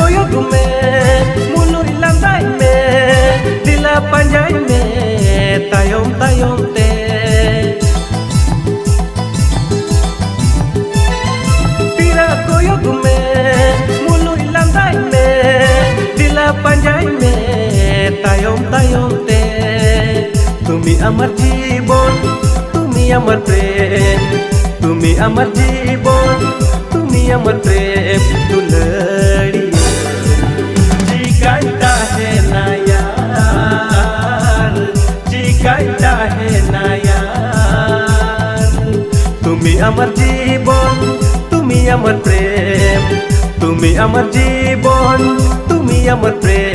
koyok me mulur landai me dila panjai me tayom tayom te tira koyok me mulur landai me dila panjai me tayom tayom te tumi amar jibon tumi amar prem tumi amar jibon tumi amar prem dulari jika hai na yaar jika hai na yaar tumi amar jibon tumi amar prem tumi amar jibon tumi amar prem